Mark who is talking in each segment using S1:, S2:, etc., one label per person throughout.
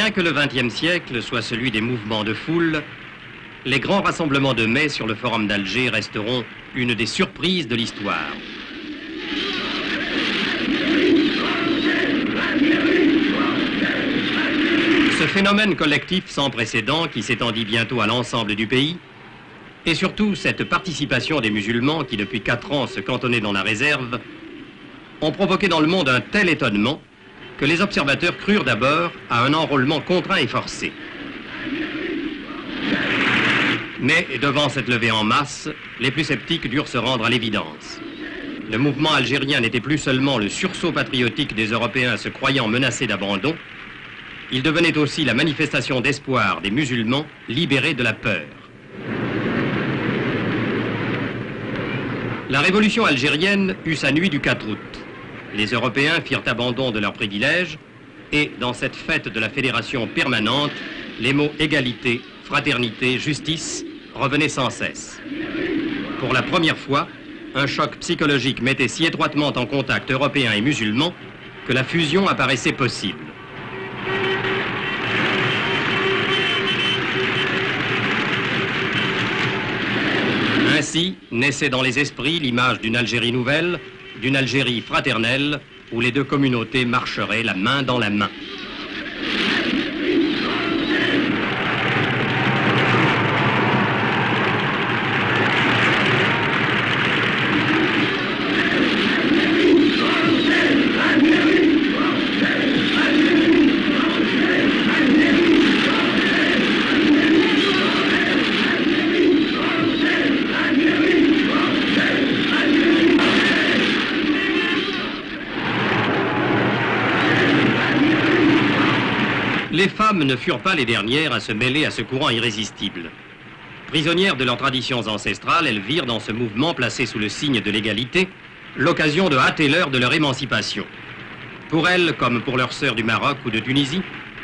S1: Bien que le XXe siècle soit celui des mouvements de foule, les grands rassemblements de mai sur le Forum d'Alger resteront une des surprises de l'histoire. Ce phénomène collectif sans précédent qui s'étendit bientôt à l'ensemble du pays, et surtout cette participation des musulmans qui depuis 4 ans se cantonnaient dans la réserve, ont provoqué dans le monde un tel étonnement que les observateurs crurent d'abord à un enrôlement contraint et forcé. Mais devant cette levée en masse, les plus sceptiques durent se rendre à l'évidence. Le mouvement algérien n'était plus seulement le sursaut patriotique des Européens se croyant menacés d'abandon, il devenait aussi la manifestation d'espoir des musulmans libérés de la peur. La révolution algérienne eut sa nuit du 4 août. Les Européens firent abandon de leurs privilèges et, dans cette fête de la fédération permanente, les mots égalité, fraternité, justice revenaient sans cesse. Pour la première fois, un choc psychologique mettait si étroitement en contact européens et musulmans que la fusion apparaissait possible. Ainsi naissait dans les esprits l'image d'une Algérie nouvelle, d'une Algérie fraternelle, où les deux communautés marcheraient la main dans la main. Les femmes ne furent pas les dernières à se mêler à ce courant irrésistible. Prisonnières de leurs traditions ancestrales, elles virent dans ce mouvement placé sous le signe de l'égalité l'occasion de hâter l'heure de leur émancipation. Pour elles, comme pour leurs sœurs du Maroc ou de Tunisie,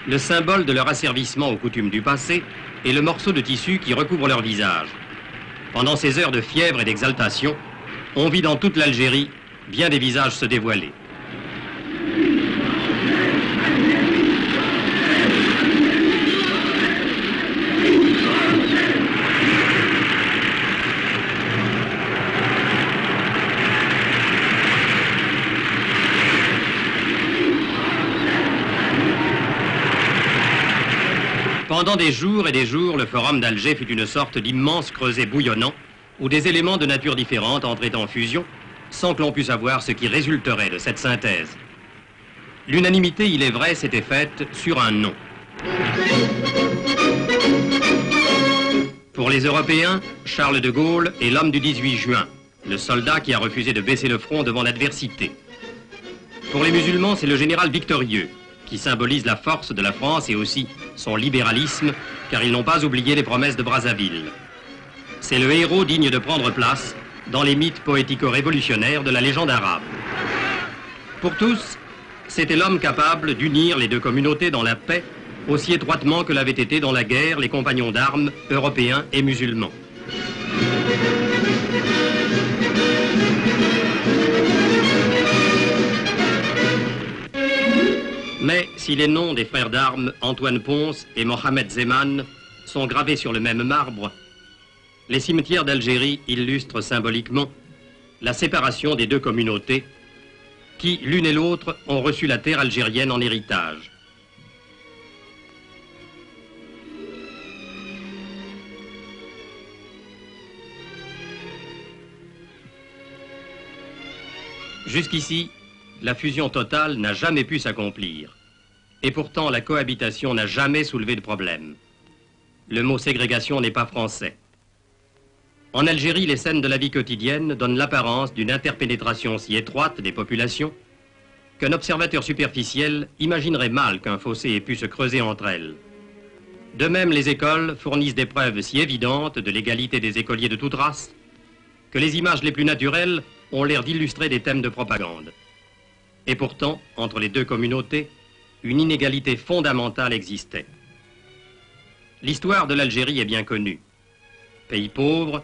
S1: le symbole de leur asservissement aux coutumes du passé est le morceau de tissu qui recouvre leur visage. Pendant ces heures de fièvre et d'exaltation, on vit dans toute l'Algérie bien des visages se dévoiler. Pendant des jours et des jours, le Forum d'Alger fut une sorte d'immense creuset bouillonnant où des éléments de nature différente entraient en fusion sans que l'on pût savoir ce qui résulterait de cette synthèse. L'unanimité, il est vrai, s'était faite sur un nom. Pour les Européens, Charles de Gaulle est l'homme du 18 juin, le soldat qui a refusé de baisser le front devant l'adversité. Pour les musulmans, c'est le général victorieux, qui symbolise la force de la France et aussi son libéralisme, car ils n'ont pas oublié les promesses de Brazzaville. C'est le héros digne de prendre place dans les mythes poético-révolutionnaires de la légende arabe. Pour tous, c'était l'homme capable d'unir les deux communautés dans la paix, aussi étroitement que l'avaient été dans la guerre les compagnons d'armes européens et musulmans. Mais si les noms des frères d'armes Antoine Ponce et Mohamed Zeman sont gravés sur le même marbre, les cimetières d'Algérie illustrent symboliquement la séparation des deux communautés qui, l'une et l'autre, ont reçu la terre algérienne en héritage. Jusqu'ici, la fusion totale n'a jamais pu s'accomplir. Et pourtant, la cohabitation n'a jamais soulevé de problème. Le mot ségrégation n'est pas français. En Algérie, les scènes de la vie quotidienne donnent l'apparence d'une interpénétration si étroite des populations qu'un observateur superficiel imaginerait mal qu'un fossé ait pu se creuser entre elles. De même, les écoles fournissent des preuves si évidentes de l'égalité des écoliers de toute race que les images les plus naturelles ont l'air d'illustrer des thèmes de propagande. Et pourtant, entre les deux communautés, une inégalité fondamentale existait. L'histoire de l'Algérie est bien connue. Pays pauvre,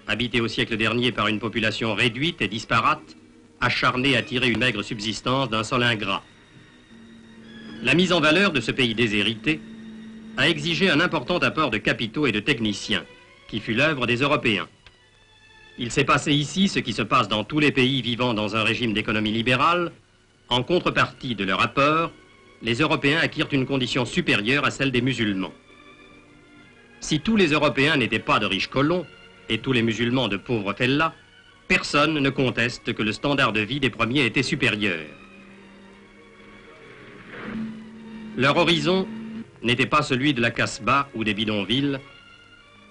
S1: habité au siècle dernier par une population réduite et disparate, acharnée à tirer une maigre subsistance d'un sol ingrat. La mise en valeur de ce pays déshérité a exigé un important apport de capitaux et de techniciens, qui fut l'œuvre des Européens. Il s'est passé ici ce qui se passe dans tous les pays vivant dans un régime d'économie libérale. En contrepartie de leur apport, les Européens acquirent une condition supérieure à celle des musulmans. Si tous les Européens n'étaient pas de riches colons et tous les musulmans de pauvres fellahs, personne ne conteste que le standard de vie des premiers était supérieur. Leur horizon n'était pas celui de la Casbah ou des bidonvilles,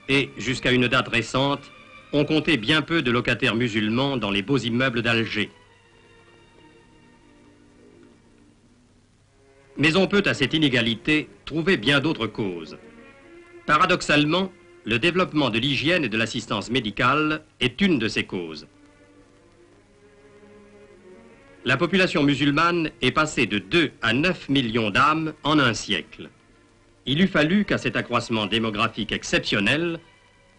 S1: et, jusqu'à une date récente, on comptait bien peu de locataires musulmans dans les beaux immeubles d'Alger. Mais on peut à cette inégalité trouver bien d'autres causes. Paradoxalement, le développement de l'hygiène et de l'assistance médicale est une de ces causes. La population musulmane est passée de 2 à 9 millions d'âmes en un siècle. Il eût fallu qu'à cet accroissement démographique exceptionnel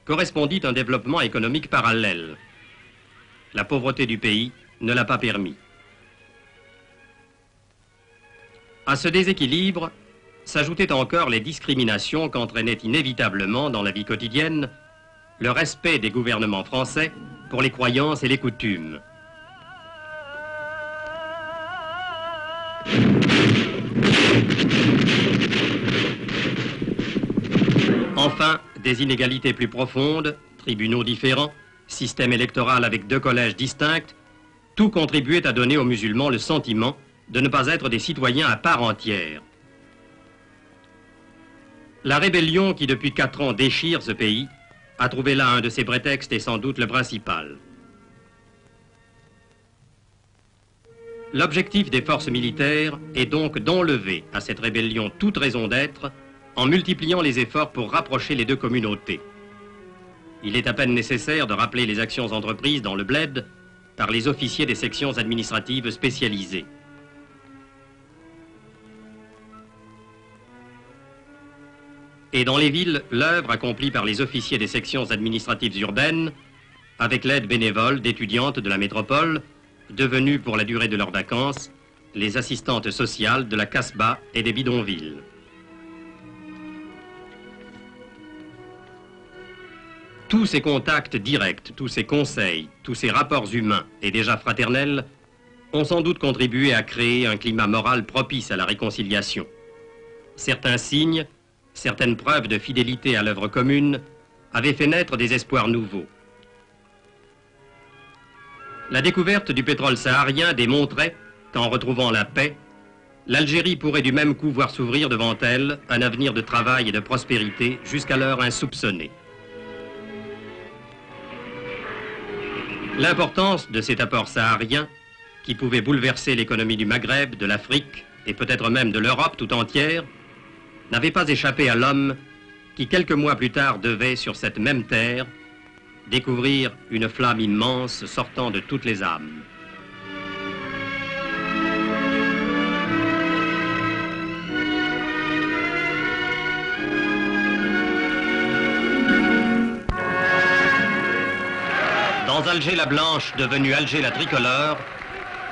S1: correspondit un développement économique parallèle. La pauvreté du pays ne l'a pas permis. À ce déséquilibre s'ajoutaient encore les discriminations qu'entraînait inévitablement dans la vie quotidienne le respect des gouvernements français pour les croyances et les coutumes. Enfin, des inégalités plus profondes, tribunaux différents, système électoral avec 2 collèges distincts, tout contribuait à donner aux musulmans le sentiment de ne pas être des citoyens à part entière. La rébellion qui depuis 4 ans déchire ce pays a trouvé là un de ses prétextes et sans doute le principal. L'objectif des forces militaires est donc d'enlever à cette rébellion toute raison d'être en multipliant les efforts pour rapprocher les 2 communautés. Il est à peine nécessaire de rappeler les actions entreprises dans le bled par les officiers des sections administratives spécialisées. Et dans les villes, l'œuvre accomplie par les officiers des sections administratives urbaines, avec l'aide bénévole d'étudiantes de la métropole, devenues pour la durée de leurs vacances, les assistantes sociales de la Casbah et des bidonvilles. Tous ces contacts directs, tous ces conseils, tous ces rapports humains et déjà fraternels ont sans doute contribué à créer un climat moral propice à la réconciliation. Certains signes, certaines preuves de fidélité à l'œuvre commune avaient fait naître des espoirs nouveaux. La découverte du pétrole saharien démontrait qu'en retrouvant la paix, l'Algérie pourrait du même coup voir s'ouvrir devant elle un avenir de travail et de prospérité jusqu'alors insoupçonné. L'importance de cet apport saharien, qui pouvait bouleverser l'économie du Maghreb, de l'Afrique et peut-être même de l'Europe tout entière, n'avait pas échappé à l'homme qui, quelques mois plus tard, devait, sur cette même terre, découvrir une flamme immense sortant de toutes les âmes. Dans Alger la Blanche, devenue Alger la Tricolore,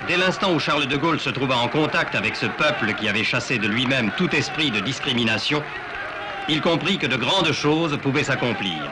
S1: dès l'instant où Charles de Gaulle se trouva en contact avec ce peuple qui avait chassé de lui-même tout esprit de discrimination, il comprit que de grandes choses pouvaient s'accomplir.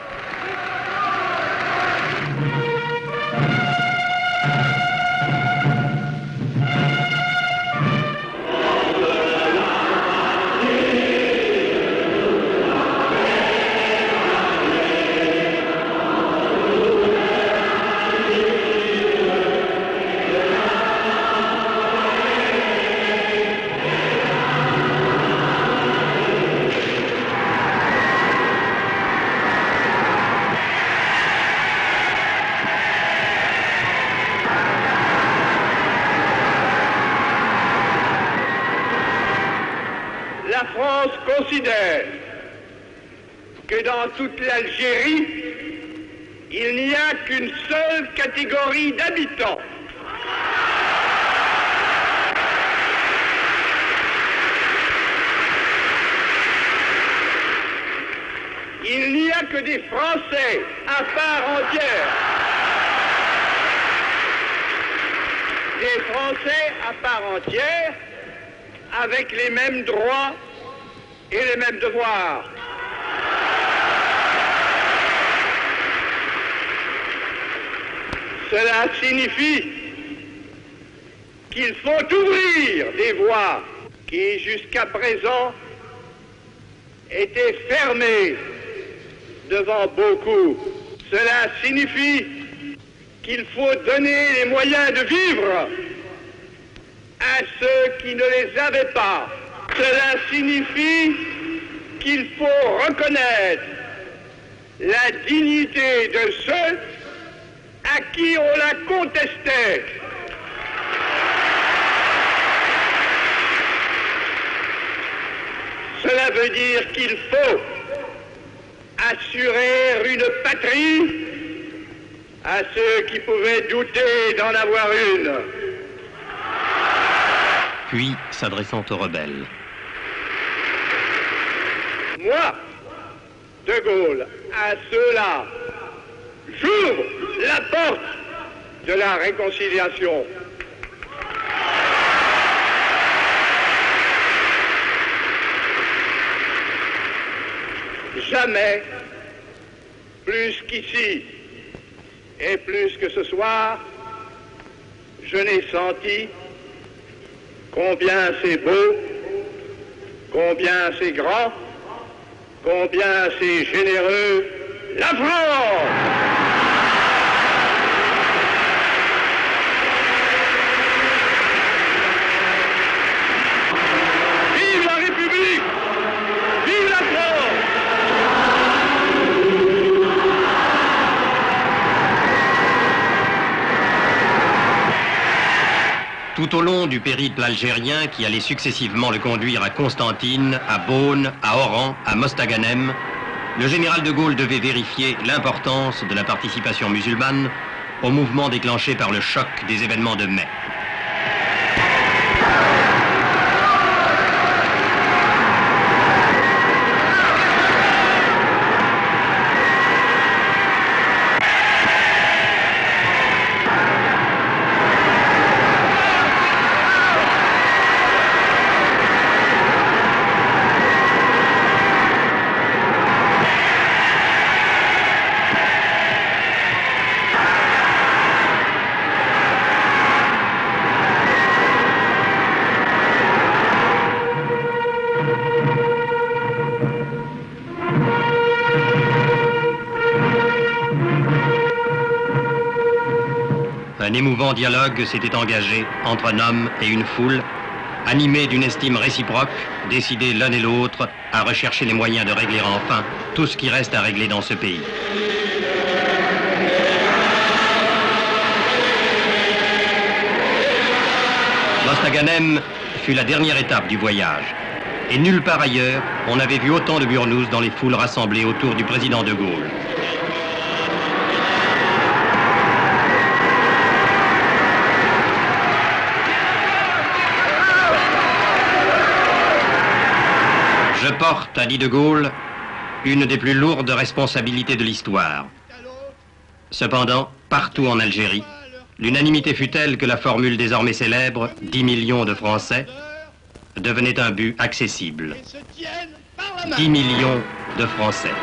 S2: La France considère que dans toute l'Algérie, il n'y a qu'une seule catégorie d'habitants. Il n'y a que des Français à part entière. Des Français à part entière avec les mêmes droits et les mêmes devoirs. Cela signifie qu'il faut ouvrir des voies qui jusqu'à présent étaient fermées devant beaucoup. Cela signifie qu'il faut donner les moyens de vivre à ceux qui ne les avaient pas. Cela signifie qu'il faut reconnaître la dignité de ceux à qui on la contestait. Cela veut dire qu'il faut assurer une patrie à ceux qui pouvaient douter d'en avoir une.
S1: Puis, s'adressant aux rebelles.
S2: Moi, De Gaulle, à ceux-là, j'ouvre la porte de la réconciliation. Jamais, plus qu'ici et plus que ce soir, je n'ai senti combien c'est beau, combien c'est grand, combien c'est généreux, la France! Vive la République! Vive la France!
S1: Tout au long du périple algérien qui allait successivement le conduire à Constantine, à Beaune, à Oran, à Mostaganem, le général de Gaulle devait vérifier l'importance de la participation musulmane au mouvement déclenché par le choc des événements de mai. Un émouvant dialogue s'était engagé entre un homme et une foule, animés d'une estime réciproque, décidés l'un et l'autre à rechercher les moyens de régler enfin tout ce qui reste à régler dans ce pays. Mostaganem fut la dernière étape du voyage. Et nulle part ailleurs, on n'avait vu autant de burnous dans les foules rassemblées autour du président de Gaulle. Je porte, a dit de Gaulle, une des plus lourdes responsabilités de l'histoire. Cependant, partout en Algérie, l'unanimité fut telle que la formule désormais célèbre « 10 millions de Français » devenait un but accessible. 10 millions de Français.